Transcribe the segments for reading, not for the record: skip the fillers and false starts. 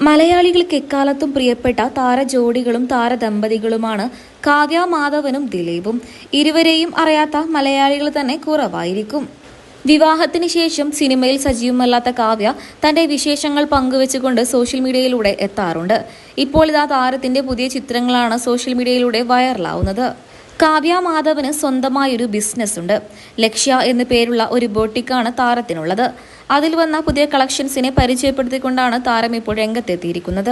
മലയാളികൾക്ക് എക്കാലത്തും പ്രിയപ്പെട്ട താരജോഡികളും താരദമ്പതികളുമാണ് കാവ്യ മാധവനും ദിലീപും. ഇരുവരെയും അറിയാത്ത മലയാളികൾ തന്നെ കുറവായിരിക്കും. വിവാഹത്തിന് ശേഷം സിനിമയിൽ സജീവമല്ലാത്ത കാവ്യ തന്റെ വിശേഷങ്ങൾ പങ്കുവെച്ചുകൊണ്ട് സോഷ്യൽ മീഡിയയിലൂടെ എത്താറുണ്ട്. ഇപ്പോൾ ഇതാ താരത്തിന്റെ പുതിയ ചിത്രങ്ങളാണ് സോഷ്യൽ മീഡിയയിലൂടെ വൈറലാവുന്നത്. കാവ്യ മാധവന് സ്വന്തമായൊരു ബിസിനസ് ഉണ്ട്. ലക്ഷ്യ എന്നു പേരുള്ള ഒരു ബൊട്ടിക്കാണ് താരത്തിനുള്ളത്. അതിൽ വന്ന പുതിയ കളക്ഷൻസിനെ പരിചയപ്പെടുത്തിക്കൊണ്ടാണ് താരം ഇപ്പോൾ രംഗത്തെത്തിയിരിക്കുന്നത്.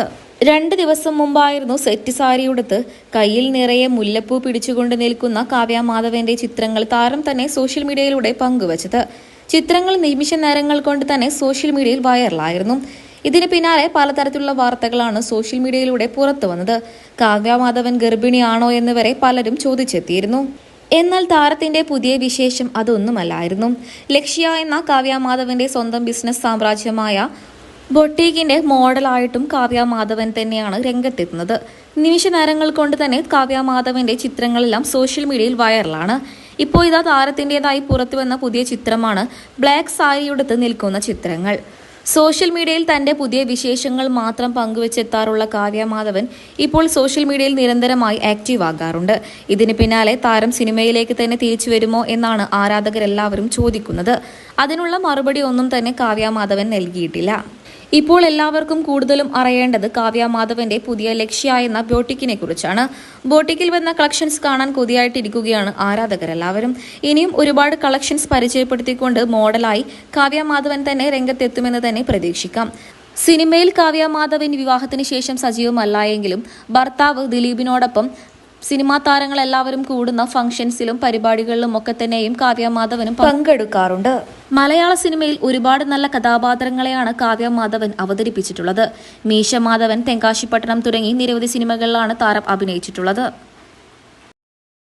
2 ദിവസം മുമ്പായിരുന്നു സെറ്റ് സാരിയുടുത്ത് കയ്യിൽ നിറയെ മുല്ലപ്പൂ പിടിച്ചുകൊണ്ട് നിൽക്കുന്ന കാവ്യ മാധവന്റെ ചിത്രങ്ങൾ താരം തന്നെ സോഷ്യൽ മീഡിയയിലൂടെ പങ്കുവച്ചത്. ചിത്രങ്ങൾ നിമിഷ നേരങ്ങൾ കൊണ്ട് തന്നെ സോഷ്യൽ മീഡിയയിൽ വൈറലായിരുന്നു. ഇതിന് പിന്നാലെ പലതരത്തിലുള്ള വാർത്തകളാണ് സോഷ്യൽ മീഡിയയിലൂടെ പുറത്തു വന്നത്. കാവ്യ മാധവൻ ഗർഭിണിയാണോ എന്ന് വരെ പലരും ചോദിച്ചെത്തിയിരുന്നു. എന്നാൽ താരത്തിന്റെ പുതിയ വിശേഷം അതൊന്നുമല്ലായിരുന്നു. ലക്ഷ്യ എന്ന കാവ്യ മാധവന്റെ സ്വന്തം ബിസിനസ് സാമ്രാജ്യമായ ബൊട്ടീക്കിന്റെ മോഡലായിട്ടും കാവ്യ മാധവൻ തന്നെയാണ് രംഗത്തെത്തുന്നത്. നിമിഷ നേരങ്ങൾ കൊണ്ട് തന്നെ കാവ്യ മാധവന്റെ ചിത്രങ്ങളെല്ലാം സോഷ്യൽ മീഡിയയിൽ വൈറലാണ്. ഇപ്പോൾ ഇതാ താരത്തിൻ്റെതായി പുറത്തുവന്ന പുതിയ ചിത്രമാണ് ബ്ലാക്ക് സാരിയുടുത്ത് നിൽക്കുന്ന ചിത്രങ്ങൾ. സോഷ്യൽ മീഡിയയിൽ തന്റെ പുതിയ വിശേഷങ്ങൾ മാത്രം പങ്കുവെച്ചെത്താറുള്ള കാവ്യ മാധവൻ ഇപ്പോൾ സോഷ്യൽ മീഡിയയിൽ നിരന്തരമായി ആക്റ്റീവ് ആകാറുണ്ട്. ഇതിന് പിന്നാലെ താരം സിനിമയിലേക്ക് തന്നെ തിരിച്ചു വരുമോ എന്നാണ് ആരാധകരെല്ലാവരും ചോദിക്കുന്നത്. അതിനുള്ള മറുപടി ഒന്നും തന്നെ കാവ്യ മാധവൻ നൽകിയിട്ടില്ല. ഇപ്പോൾ എല്ലാവർക്കും കൂടുതലും അറിയേണ്ടത് കാവ്യ മാധവന്റെ പുതിയ ലക്ഷ്യ എന്ന ബോട്ടിക്കിനെ കുറിച്ചാണ്. ബോട്ടിക്കിൽ വന്ന കളക്ഷൻസ് കാണാൻ കൊതിയായിട്ടിരിക്കുകയാണ് ആരാധകരെല്ലാവരും. ഇനിയും ഒരുപാട് കളക്ഷൻസ് പരിചയപ്പെടുത്തിക്കൊണ്ട് മോഡലായി കാവ്യ മാധവൻ തന്നെ രംഗത്തെത്തുമെന്ന് തന്നെ പ്രതീക്ഷിക്കാം. സിനിമയിൽ കാവ്യ മാധവൻ വിവാഹത്തിന് ശേഷം സജീവമല്ലായെങ്കിലും ഭർത്താവ് ദിലീപിനോടൊപ്പം സിനിമാ താരങ്ങൾ എല്ലാവരും കൂടുന്ന ഫംഗ്ഷൻസിലും പരിപാടികളിലും ഒക്കെ തന്നെയും കാവ്യ മാധവനും പങ്കെടുക്കാറുണ്ട്. മലയാള സിനിമയിൽ ഒരുപാട് നല്ല കഥാപാത്രങ്ങളെയാണ് കാവ്യ മാധവൻ അവതരിപ്പിച്ചിട്ടുള്ളത്. മീശ മാധവൻ, തെങ്കാശിപ്പട്ടണം തുടങ്ങി നിരവധി സിനിമകളിലാണ് താരം അഭിനയിച്ചിട്ടുള്ളത്.